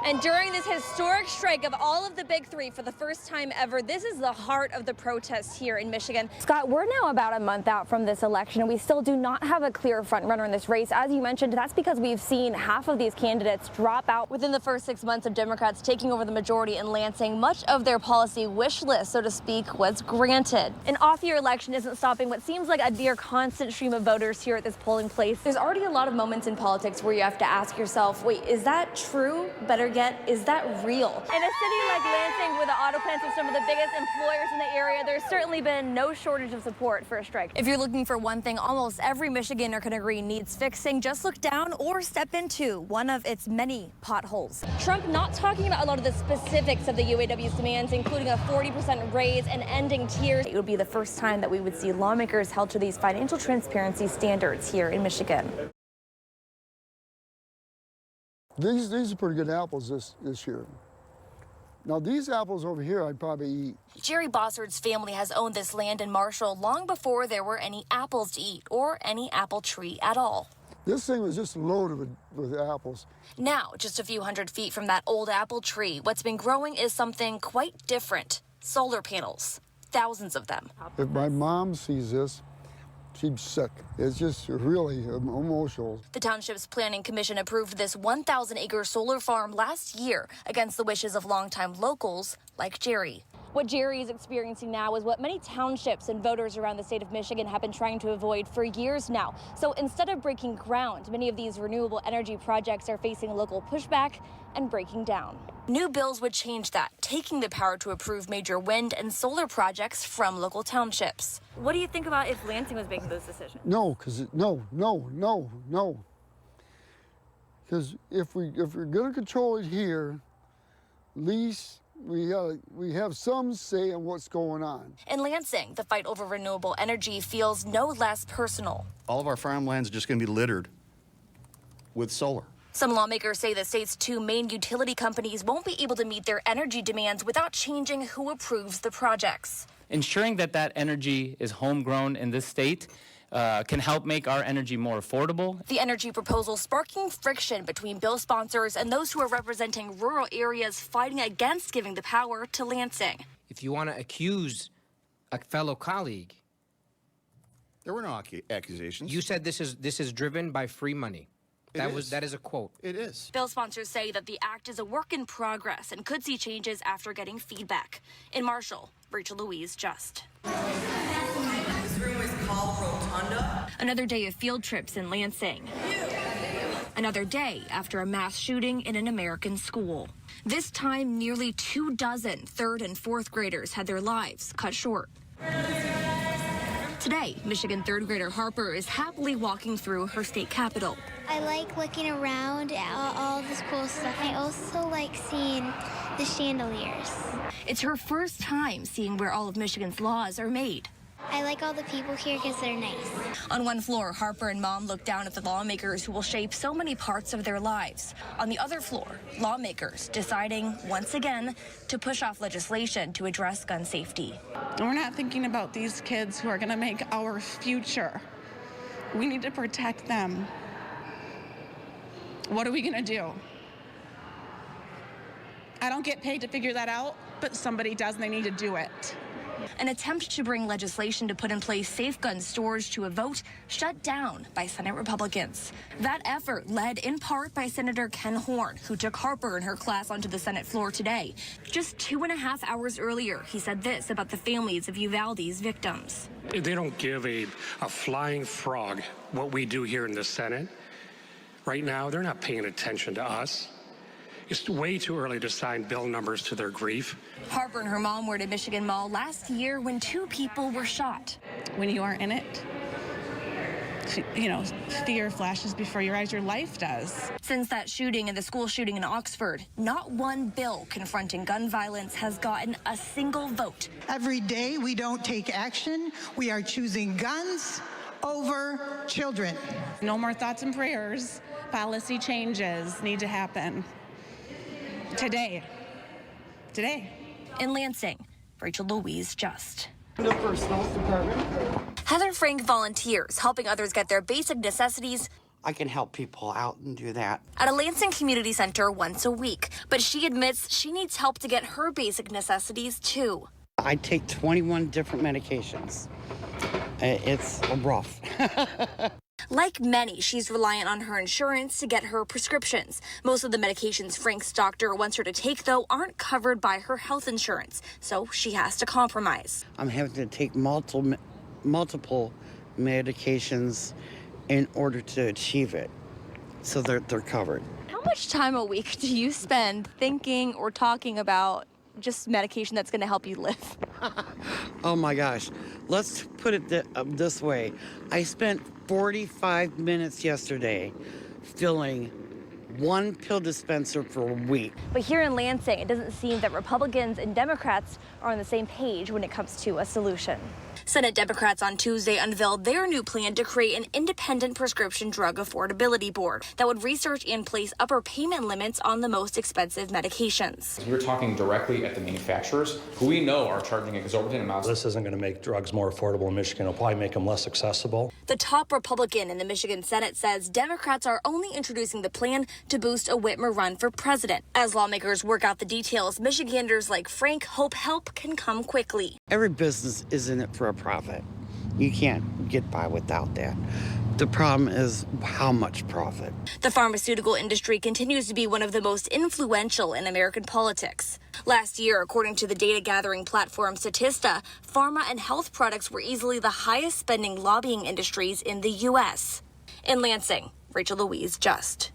And during this historic strike of all of the big three for the first time ever, this is the heart of the protests here in Michigan. Scott, we're now about a month out from this election, and we still do not have a clear front runner in this race. As you mentioned, that's because we've seen half of these candidates drop out within the first 6 months of Democrats taking over the majority in Lansing. Much of their policy wish list, so to speak, was granted. An off-year election isn't stopping what seems like a near constant stream of voters here at this polling place. There's already a lot of moments in politics where you have to ask yourself, wait, is that true? Better yet, is that real? In a city like Lansing, with the auto plants of some of the biggest employers in the area, there's certainly been no shortage of support for a strike. If you're looking for one thing almost every Michiganer can agree needs fixing, just look down or step into one of its many potholes. Trump not talking about a lot of the specifics of the UAW's demands, including a 40% raise and ending tiers. It would be the first time that we would see lawmakers held to these financial transparency standards here in Michigan. These are pretty good apples this year. Now these apples over here I'd probably eat. Jerry Bossard's family has owned this land in Marshall long before there were any apples to eat or any apple tree at all. This thing was just loaded with apples. Now, just a few hundred feet from that old apple tree, what's been growing is something quite different. Solar panels. Thousands of them. If my mom sees this, she's sick. It's just really emotional. The township's planning commission approved this 1,000-acre solar farm last year against the wishes of longtime locals like Jerry. What Jerry is experiencing now is what many townships and voters around the state of Michigan have been trying to avoid for years now. So instead of breaking ground, many of these renewable energy projects are facing local pushback and breaking down. New bills would change that, taking the power to approve major wind and solar projects from local townships. What do you think about if Lansing was making those decisions? No, because no. Because if we're going to control it here, at least we have some say in what's going on. In Lansing, the fight over renewable energy feels no less personal. All of our farmlands are just going to be littered with solar. Some lawmakers say the state's two main utility companies won't be able to meet their energy demands without changing who approves the projects. Ensuring that that energy is homegrown in this state can help make our energy more affordable. The energy proposal sparking friction between bill sponsors and those who are representing rural areas fighting against giving the power to Lansing. If you want to accuse a fellow colleague, There were no accusations. you said this is driven by free money. That is a quote. It is. Bill sponsors say that the act is a work in progress and could see changes after getting feedback. In Marshall, Rachel Louise Just. This room is called Rotunda. Another day of field trips in Lansing. Another day after a mass shooting in an American school. This time, nearly 24 third and fourth graders had their lives cut short. Today, Michigan third grader Harper is happily walking through her state capitol. I like looking around at all this cool stuff. I also like seeing the chandeliers. It's her first time seeing where all of Michigan's laws are made. I like all the people here because they're nice. On one floor, Harper and Mom look down at the lawmakers who will shape so many parts of their lives. On the other floor, lawmakers deciding, once again, to push off legislation to address gun safety. We're not thinking about these kids who are going to make our future. We need to protect them. What are we going to do? I don't get paid to figure that out, but somebody does, and they need to do it. An attempt to bring legislation to put in place safe gun storage to a vote shut down by Senate Republicans. That effort led in part by Senator Ken Horn, who took Harper and her class onto the Senate floor today. Just 2.5 hours earlier, he said this about the families of Uvalde's victims. They don't give a flying frog what we do here in the Senate. Right now, they're not paying attention to us. It's way too early to assign bill numbers to their grief. Harper and her mom were at a Michigan mall last year when 2 people were shot. When you are in it, fear flashes before your eyes. Your life does. Since that shooting and the school shooting in Oxford, not one bill confronting gun violence has gotten a single vote. Every day we don't take action. We are choosing guns over children. No more thoughts and prayers. Policy changes need to happen. Today. In Lansing, Rachel Louise Just. Heather Frank volunteers helping others get their basic necessities I can help people out and do that. At a Lansing Community Center once a week, but she admits she needs help to get her basic necessities too. I take 21 different medications. It's rough. Like many, she's reliant on her insurance to get her prescriptions. Most of the medications Frank's doctor wants her to take, though, aren't covered by her health insurance, so she has to compromise. I'm having to take multiple medications in order to achieve it, so they're covered. How much time a week do you spend thinking or talking about just medication that's going to help you live? Oh my gosh, let's put it this way. I spent 45 minutes yesterday filling one pill dispenser for a week. But here in Lansing, it doesn't seem that Republicans and Democrats are on the same page when it comes to a solution. Senate Democrats on Tuesday unveiled their new plan to create an independent prescription drug affordability board that would research and place upper payment limits on the most expensive medications. We're talking directly at the manufacturers, who we know are charging exorbitant amounts. This isn't going to make drugs more affordable in Michigan. It'll probably make them less accessible. The top Republican in the Michigan Senate says Democrats are only introducing the plan to boost a Whitmer run for president. As lawmakers work out the details, Michiganders like Frank hope help can come quickly. Every business is in it for a profit. You can't get by without that. The problem is how much profit. The pharmaceutical industry continues to be one of the most influential in American politics. Last year, according to the data gathering platform Statista, pharma and health products were easily the highest spending lobbying industries in the U.S. In Lansing, Rachel Louise Just.